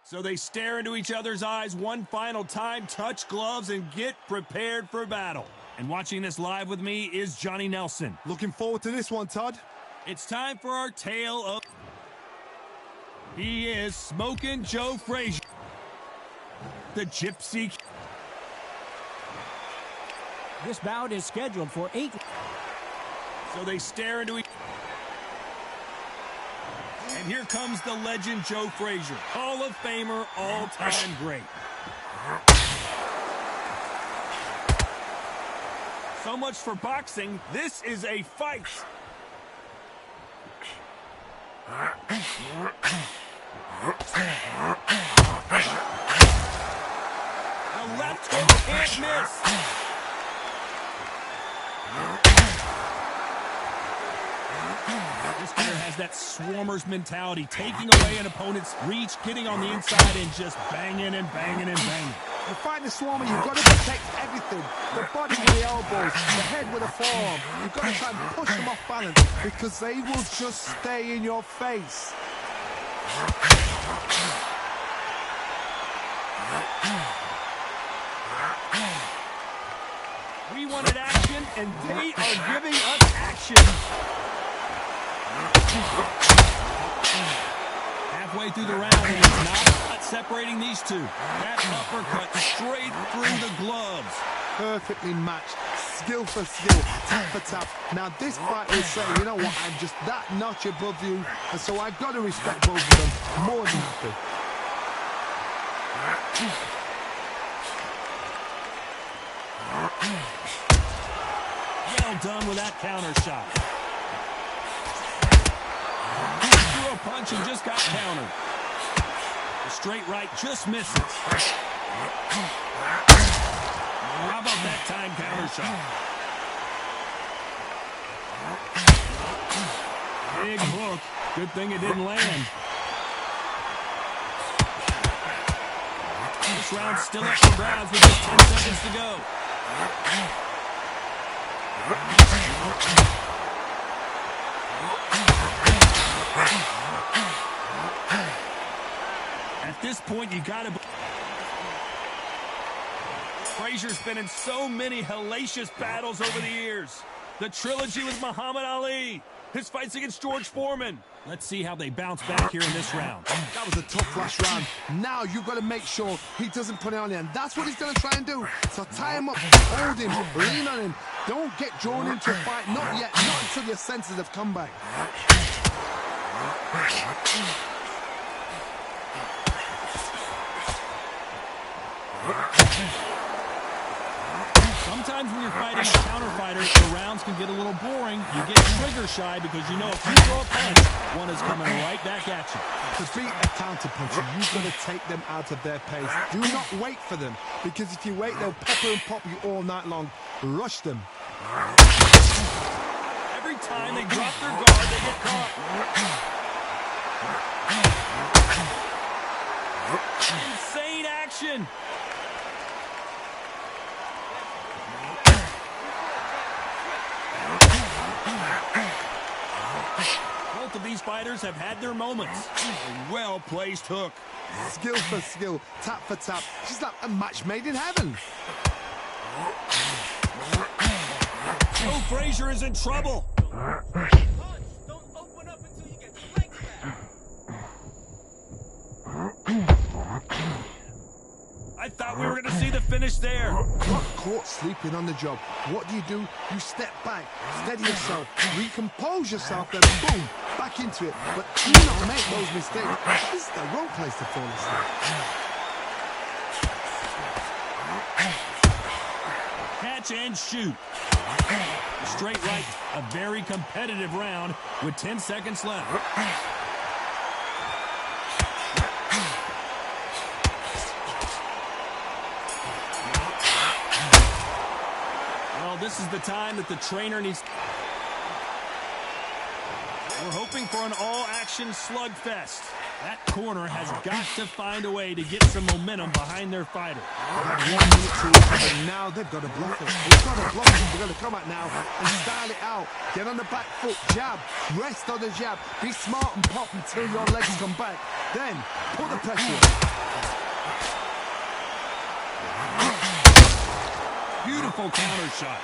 So they stare into each other's eyes one final time, touch gloves, and get prepared for battle. And watching this live with me is Johnny Nelson. Looking forward to this one, Todd. It's time for our tale of... He is Smokin' Joe Frazier, the Gypsy. This bout is scheduled for 8. So they stare into each... And here comes the legend Joe Frazier, Hall of Famer, all-time great. So much for boxing. This is a fight. The left hook can't miss. This player has that swarmer's mentality, taking away an opponent's reach, getting on the inside, and just banging and banging and banging. You fight the swarmer, you've got to protect everything. The body with the elbows, the head with the forearm. You've got to try and push them off balance because they will just stay in your face. We wanted action, and they are giving us action. Halfway through the round, and it's not separating these two. That uppercut straight through the gloves. Perfectly matched, skill for skill, tap for tap. Now this fight will say, you know what, I'm just that notch above you, and so I've got to respect both of them more than happy. Well done with that counter shot. Threw a punch and just got countered. The straight right just misses. How about that time counter shot? Big hook. Good thing it didn't land. This round's still up for grabs with just 10 seconds to go. At this point, you gotta... Frazier's been in so many hellacious battles over the years. The trilogy with Muhammad Ali, his fights against George Foreman. Let's see how they bounce back here in this round. That was a tough last round. Now you've got to make sure he doesn't put it on you, and that's what he's going to try and do. So tie him up, hold him, lean on him. Don't get drawn into a fight, not yet, not until your senses have come back. Sometimes when you're fighting a counter fighter, the rounds can get a little boring. You get trigger shy because you know if you throw a punch, one is coming right back at you. To beat a counter puncher, you've got to take them out of their pace. Do not wait for them, because if you wait, they'll pepper and pop you all night long. Rush them. Every time they drop their guard, they get caught. Insane action. Both of these fighters have had their moments. A well-placed hook. Skill for skill, tap for tap. She's like a match made in heaven. Joe Frazier is in trouble. Don't open up until you get flanked back. I thought we were going to see the finish there. Got caught sleeping on the job. What do? You step back, steady yourself, recompose yourself, then boom, back into it. But do not make those mistakes. This is the wrong place to fall asleep. Catch and shoot. Straight right, a very competitive round with 10 seconds left. Well, this is the time that the trainer needs... We're hoping for an all-action slugfest. That corner has got to find a way to get some momentum behind their fighter. They had 1 minute to recover. Now they've got to block it. They've got to block it. They've got to come out now and style it out. Get on the back foot, jab, rest on the jab. Be smart and pop until your legs come back. Then put the pressure on. Beautiful counter shot.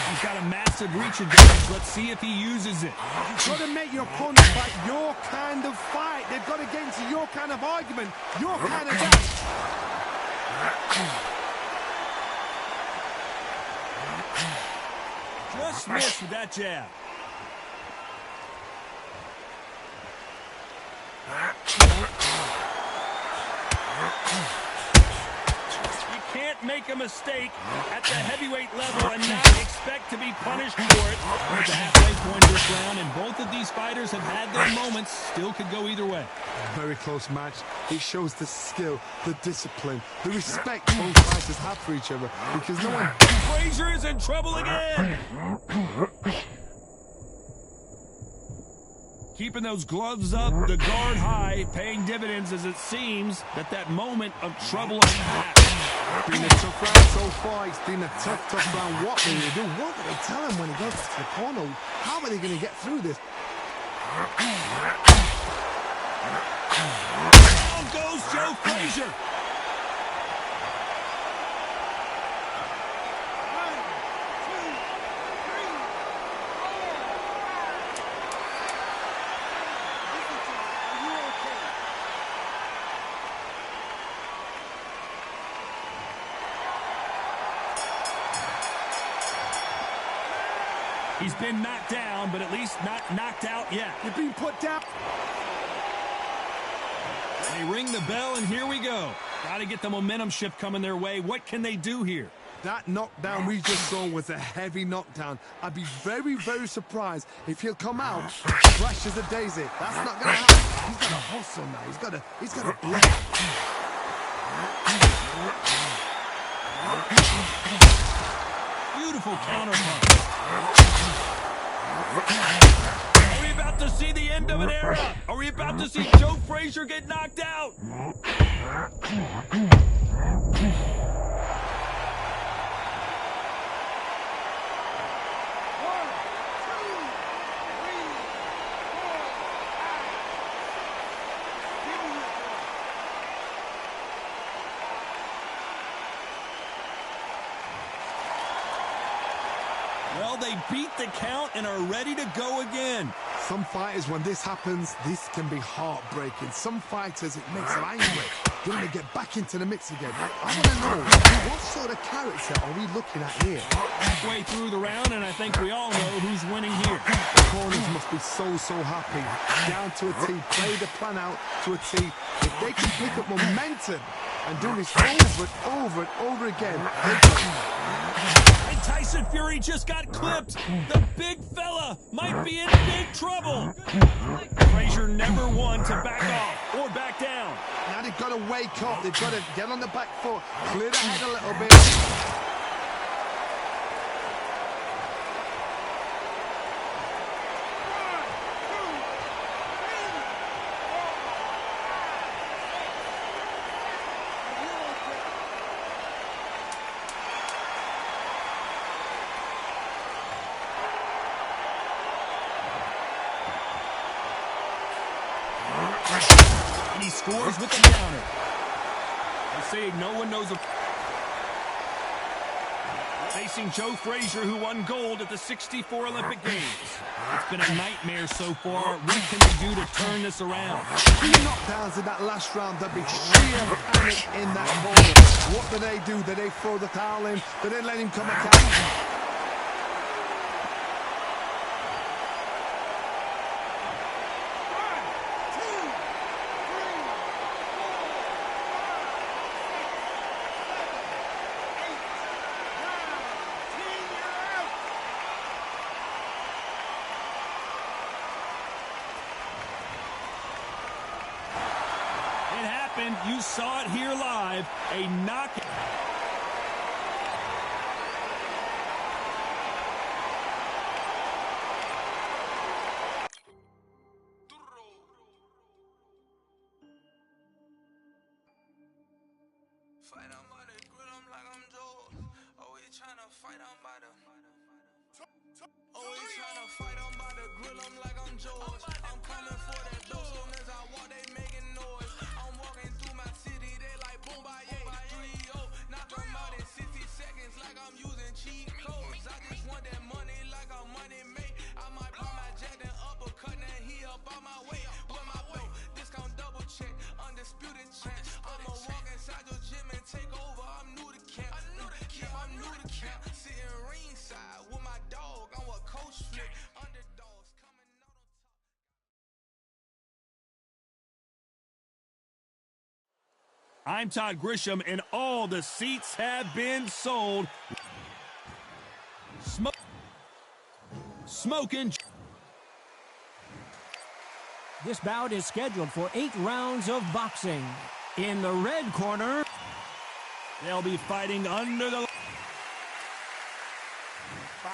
He's got a massive reach advantage. Let's see if he uses it. You've got to make your opponent fight your kind of fight. They've got to get into your kind of argument, your kind of dance. Just missed with that jab. You can't make a mistake at the heavyweight level and not expect to be punished for it. We're at the halfway point of this round, and both of these fighters have had their moments. Still could go either way. Very close match. It shows the skill, the discipline, the respect both fighters have for each other, because no one... Frazier is in trouble again. Keeping those gloves up, the guard high, paying dividends as it seems that moment of trouble has passed. It's been a tough round so far. It's been a tough round. What will they do? What will they tell him when he goes to the corner? How are they going to get through this? Down goes Joe Frazier. He's been knocked down, but at least not knocked out yet. You've been put down. They ring the bell, and here we go. Got to get the momentum shift coming their way. What can they do here? That knockdown we just saw was a heavy knockdown. I'd be very, very surprised if he'll come out fresh as a daisy. That's not going to happen. He's got to hustle now. He's got to block. Beautiful counter punch. Are we about to see the end of an era? Are we about to see Joe Frazier get knocked out? Well, they beat the count and are ready to go again. Some fighters, when this happens, this can be heartbreaking. Some fighters, it makes them angry. They want to get back into the mix again. I want to know, what sort of character are we looking at here? Halfway through the round, and I think we all know who's winning here. The corners must be so happy. Down to a T, play the plan out to a T. If they can pick up momentum and do this over and over again, And Tyson Fury just got clipped. The big fella might be in big trouble. Frazier never won to back off or back down. now they've got to wake up. They've got to get on the back foot, clear the head a little bit. And he scores with the counter. They say no one knows a... Facing Joe Frazier, who won gold at the '64 Olympic Games. It's been a nightmare so far. What can they do to turn this around? 3 knockdowns in that last round. There'll be sheer panic in that corner. What do they do? Do they throw the towel in? Do they let him come attack? You saw it here live. A knockout. George. I'm coming for that belt soon as I walk, they making noise. I'm walking through my city, they like boom, bye, 3-0. Knock them out in 60 seconds like I'm using cheat codes. I just want that money like I'm money made. I might pop my jack and uppercut, and he up on my way. With my belt, discount double check, undisputed champ. I'ma walk inside your gym and take over. I'm new to camp. Yeah, I'm new to camp. Sitting ringside with my dog on what coach flick. Underdogs coming out on top. I'm Todd Grisham, and all the seats have been sold. Smoking. This bout is scheduled for 8 rounds of boxing. In the red corner, They'll be fighting under the...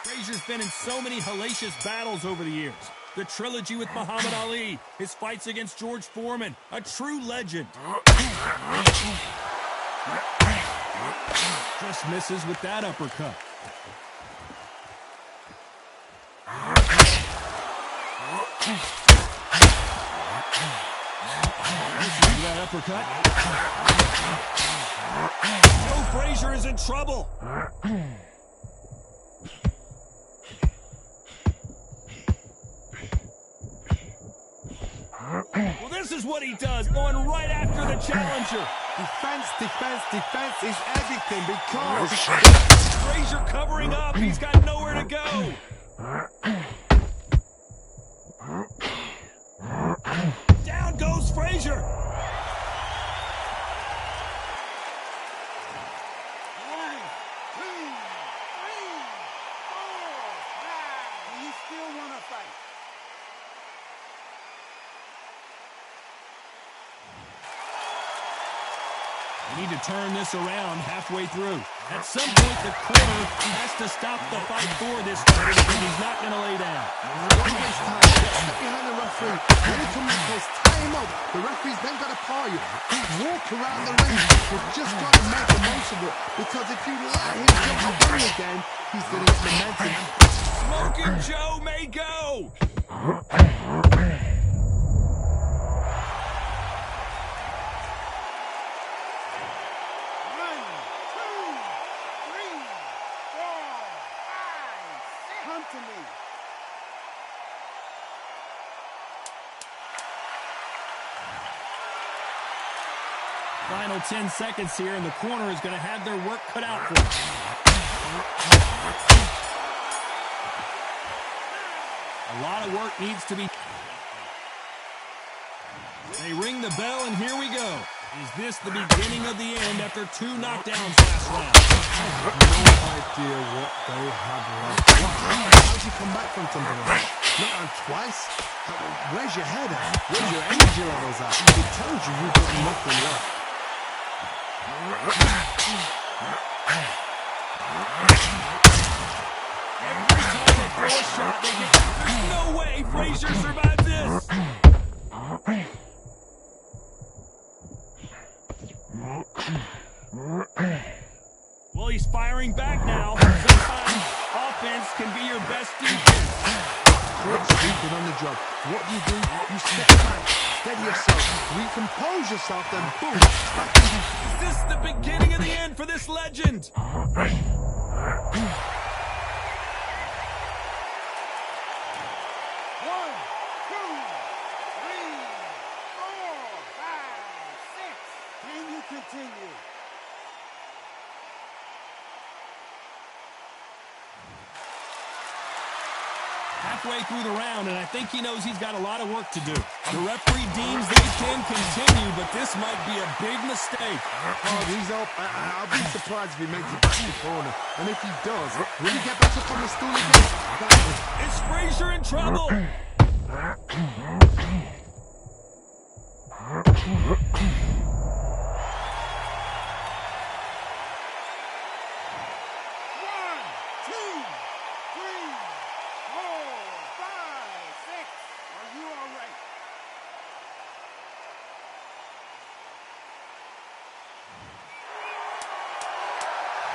Frazier's been in so many hellacious battles over the years. The trilogy with Muhammad Ali, his fights against George Foreman, a true legend. Just misses with that uppercut. Misses that uppercut. Joe Frazier is in trouble. Well, this is what he does, going right after the challenger. Defense, defense, defense is everything because Frazier covering up. He's got nowhere to go. Down goes Frazier. you still want to fight. They need to turn this around halfway through. At some point, the corner has to stop the fight for this fighter because he's not going to lay down. Don't waste time. Step behind the referee. When it comes close, tie him up. The referee's then got to paw you. Walk around the ring. You've just got to make the most of it. Because if you let him jump the ring again, he's going to get momentum. Smoking Joe may go. Final 10 seconds here, and the corner is going to have their work cut out for them. A lot of work needs to be... They ring the bell, and here we go. Is this the beginning of the end after 2 knockdowns last round? No idea what they have left. How'd you come back from something like that? Not on twice? Where's your head at? Where's your energy levels at? It tells you you've got nothing left. Every time they throw a shot, they get... There's no way Frazier survives this! Well, he's firing back now. Sometimes offense can be your best defense. Quit stupid on the job. What do? You step back, steady yourself, recompose yourself, then boom. Is this the beginning of the end for this legend? 1, 2, 3, 4, 5, 6. Can you continue? Halfway through the round, and I think he knows he's got a lot of work to do. The referee deems they can continue, but this might be a big mistake. Oh, he's up. I'll be surprised if he makes it back to the corner. And if he does, will he get back up on the stool again? Is Frazier in trouble?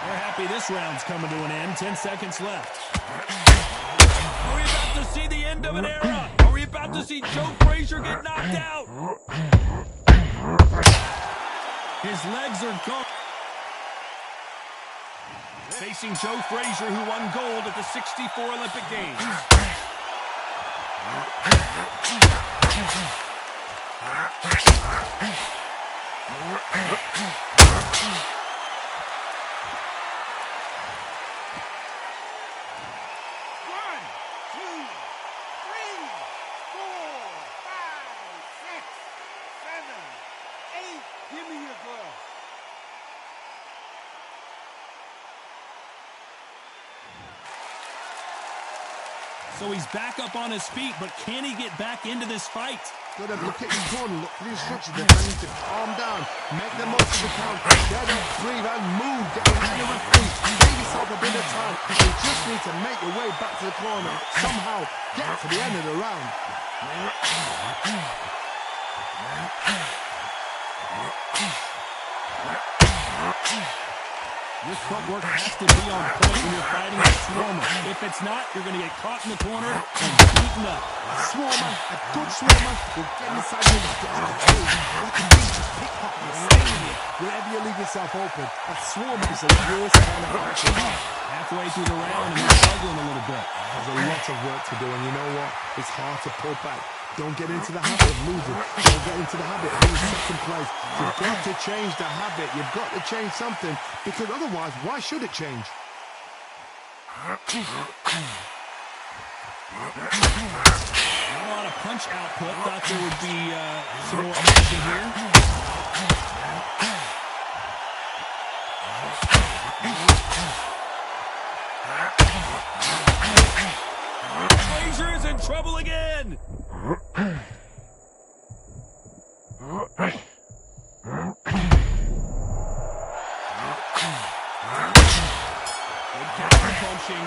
They're happy this round's coming to an end. 10 seconds left. Are we about to see the end of an era? Are we about to see Joe Frazier get knocked out? His legs are gone. Facing Joe Frazier, who won gold at the '64 Olympic Games. So he's back up on his feet, but can he get back into this fight? Good, look at your corner, look for the instructions. They're telling you to calm down, make the most of the count, get up, breathe, and move. Get behind the referee, give yourself a bit of time. You just need to make your way back to the corner. Somehow, get to the end of the round. Your footwork has to be on point when you're fighting a swarmer. If it's not, you're going to get caught in the corner and beaten up. Swarmer, a good swarmer, will get inside you like a dangerous pickpocket. Stay in it wherever you leave yourself open. A swarmer is the worst kind of action. Halfway through the round and you're struggling a little bit. There's a lot of work to do, and you know what? It's hard to pull back. Don't get into the habit of losing. Don't get into the habit of being second place. You've got to change the habit. You've got to change something, because otherwise, why should it change? Not a lot of punch output. Thought there would be some more action here. Frazier is in trouble again. Good counter punching.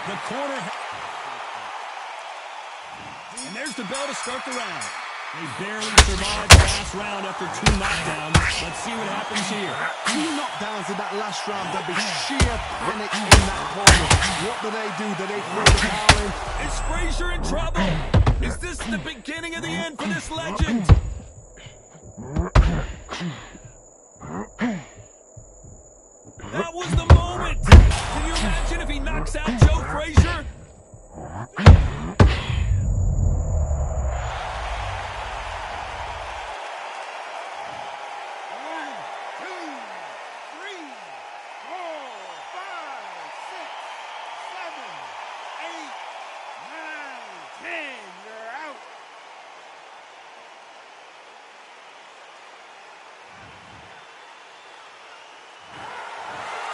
The corner. And there's the bell to start the round. They barely survived the last round after 2 knockdowns. Let's see what happens here. 2 knockdowns in that last round. There'll be sheer panic in that corner. What do? Do they throw the towel in? Is Frazier in trouble? Is this the beginning of the end for this legend? That was the moment. Can you imagine if he knocks out Joe Frazier?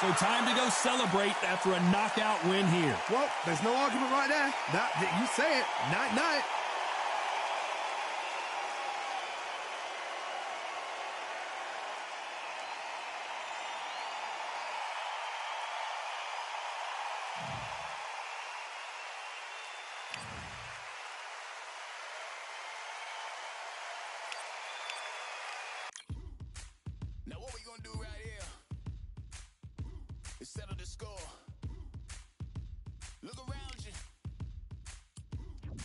So time to go celebrate after a knockout win here. Well, there's no argument right there. You say it. Night-night. Now what we gonna do right here is settle the score. Look around you.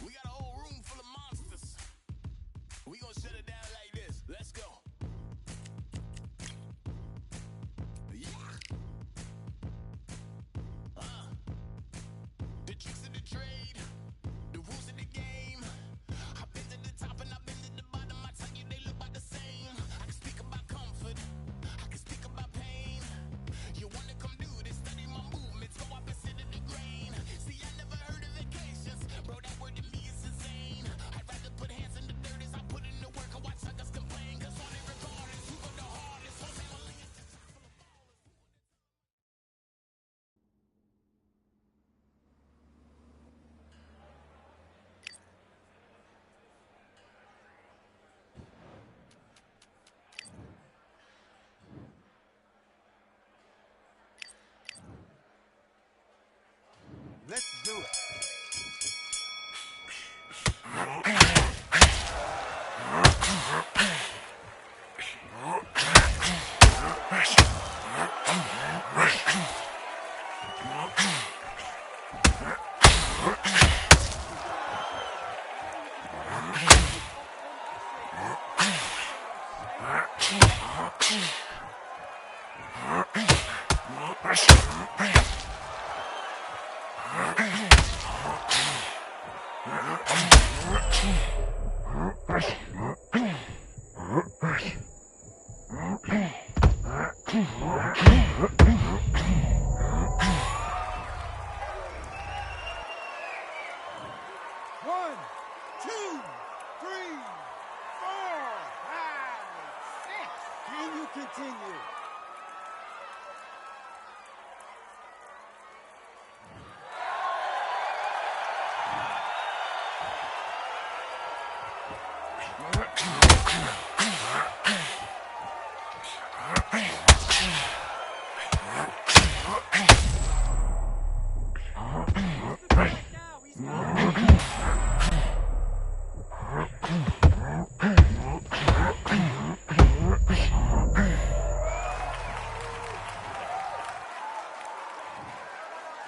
We got a whole room full of monsters. We gonna shut it down like this. Let's go. Yeah. The tricks of the trade, the rules of the game. I've been to the top and I've been to the bottom. I tell you they look about the same. I can speak about comfort. I can speak about pain. You wanna come do this? Study my movements. Go up and sit in the grain. See, I never heard of vacations. Bro, that word to me is insane. I'd rather put hands in the dirt as I put in the work and watch suckers complain. Cause on it regardless, who go the hardest? Whole family is just full of ballers. Let's do it. One, two, three, four, five, six. Can you continue?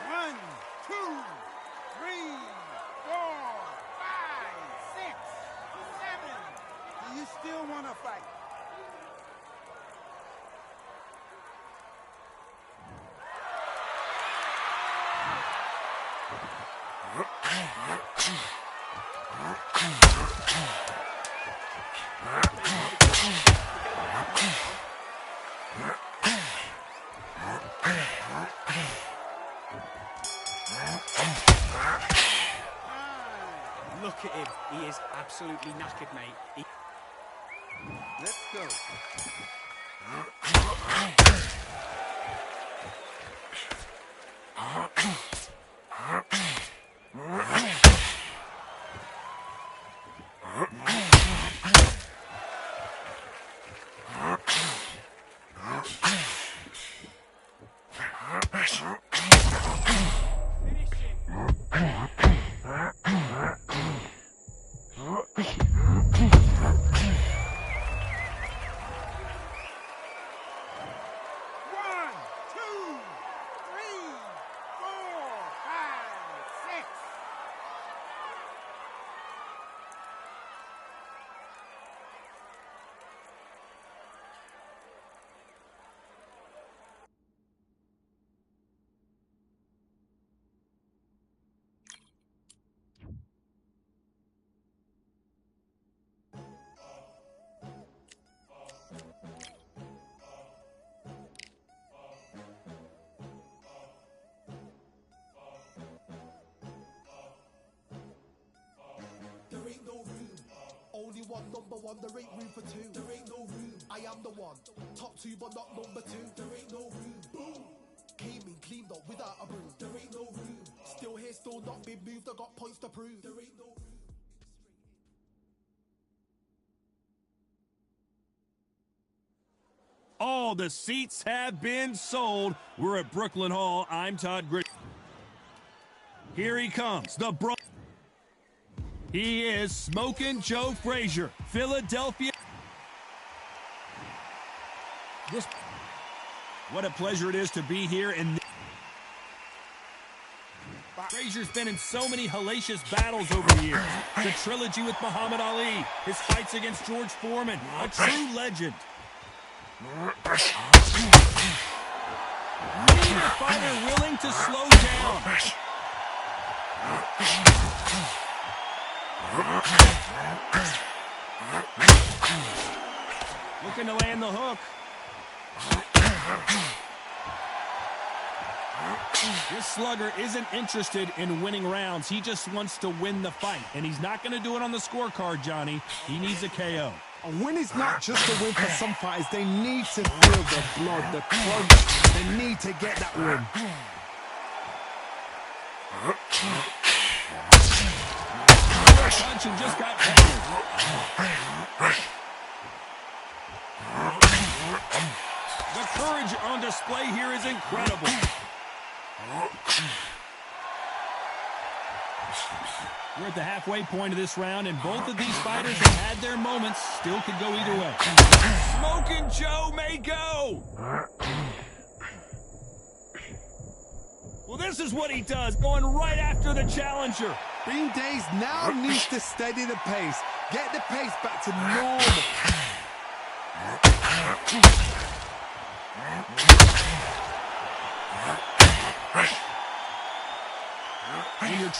One, two, three, four, five, six, seven. Do you still want to fight? Look at him. He is absolutely knackered, mate. Let's go. One, two, three, four, five, six. There ain't no room. Only one number one, there ain't room for two. There ain't no room. I am the one. Top two, but not number two. There ain't no room. Boom. Came in, cleaned up without a broom. There ain't no room. Still here, still not been moved. I got points to prove. There ain't no room. All the seats have been sold. We're at Brooklyn Hall. I'm Todd Gritty. Here he comes, the bro. He is Smokin' Joe Frazier, Philadelphia. What a pleasure it is to be here. And Frazier's been in so many hellacious battles over the years. The trilogy with Muhammad Ali, his fights against George Foreman, a true legend. Neither fighter willing to slow down. Looking to land the hook. This slugger isn't interested in winning rounds. He just wants to win the fight. And he's not going to do it on the scorecard, Johnny. He needs a KO. A win is not just a win for some fighters. They need to feel the blood, the crunch. They need to get that win. Punch and just got hammered. The courage on display here is incredible. We're at the halfway point of this round, and both of these fighters have had their moments. Still could go either way. Smokin' Joe may go. Well, this is what he does, going right after the challenger. Bean Days now needs to steady the pace. Get the pace back to normal.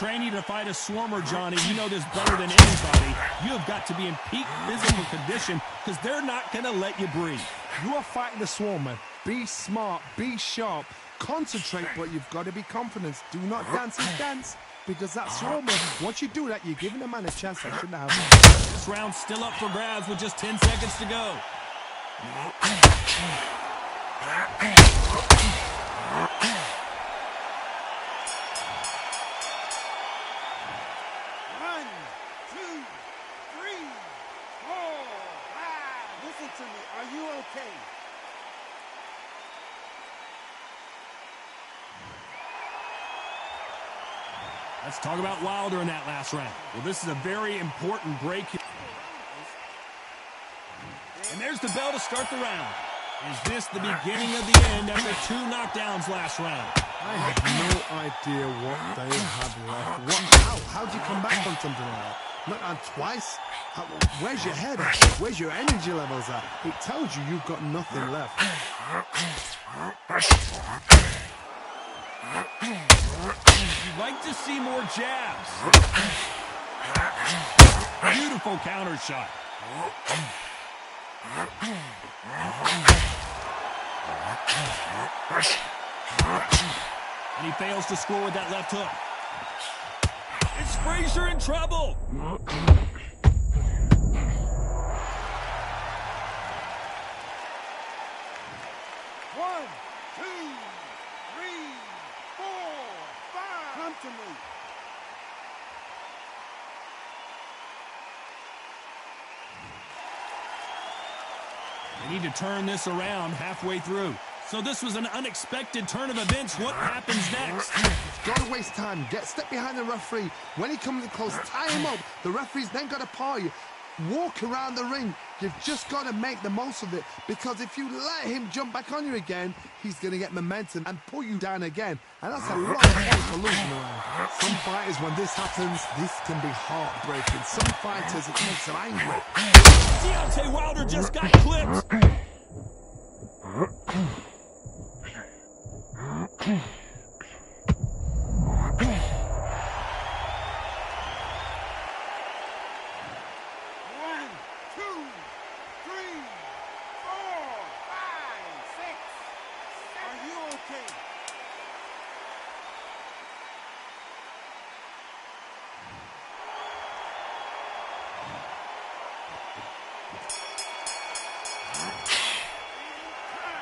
training to fight a swarmer, Johnny, you know this better than anybody. You have got to be in peak physical condition because they're not going to let you breathe. You are fighting the swarmer. Be smart, be sharp, concentrate, but you've got to be confident. Do not dance his dance, because that swarmer, once you do that, you're giving a man a chance that shouldn't have. This round's still up for grabs with just 10 seconds to go. One, two, three, four, five. Listen to me. Are you okay? Let's talk about Wilder in that last round. Well, this is a very important break. And there's the bell to start the round. Is this the beginning of the end after 2 knockdowns last round? I have no idea what they have left. How do you come back from something like that? Knock down twice? Where's your head at? Where's your energy levels at? It tells you you've got nothing left. You'd like to see more jabs. Beautiful counter shot. And he fails to score with that left hook. Is Frazier in trouble? One, two, three, four, five. Come to me. They need to turn this around halfway through. So this was an unexpected turn of events. What happens next? Don't waste time. Step behind the referee. When he comes in close, tie him up. The referee's then got to paw you. Walk around the ring. You've just got to make the most of it, because if you let him jump back on you again, he's going to get momentum and pull you down again. And that's a lot of points for losing around. Some fighters, when this happens, this can be heartbreaking. Some fighters, it makes them angry. Deontay Wilder just got clipped.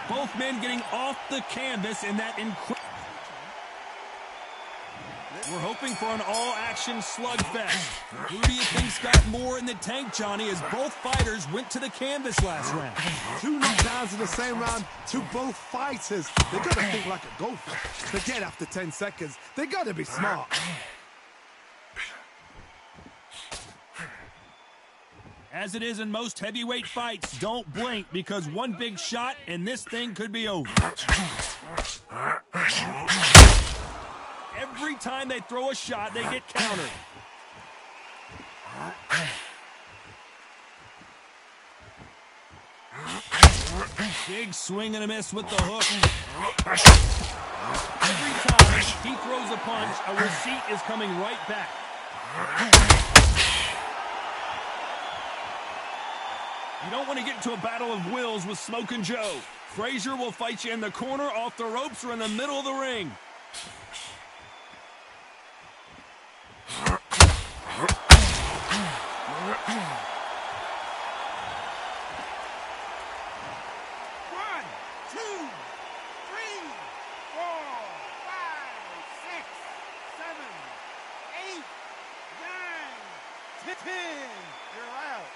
Both men getting off the canvas in that incredible. We're hoping for an all-action slugfest. Who do you think's got more in the tank, Johnny, as both fighters went to the canvas last round? 2 knockdowns in the same round to both fighters. They got to think like a golfer. Forget after 10 seconds. They got to be smart. As it is in most heavyweight fights, don't blink, because one big shot and this thing could be over. Every time they throw a shot, they get countered. Big swing and a miss with the hook. Every time he throws a punch, a receipt is coming right back. You don't want to get into a battle of wills with Smokin' Joe. Frazier will fight you in the corner, off the ropes, or in the middle of the ring. One, two, three, four, five, six, seven, 8, 9, 10. You're out.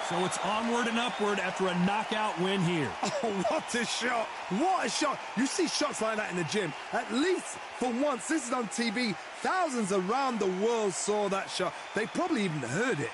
So it's onward and upward after a knockout win here. Oh, what a shot. What a shot. You see shots like that in the gym. At least for once, this is on TV. Thousands around the world saw that shot. They probably even heard it.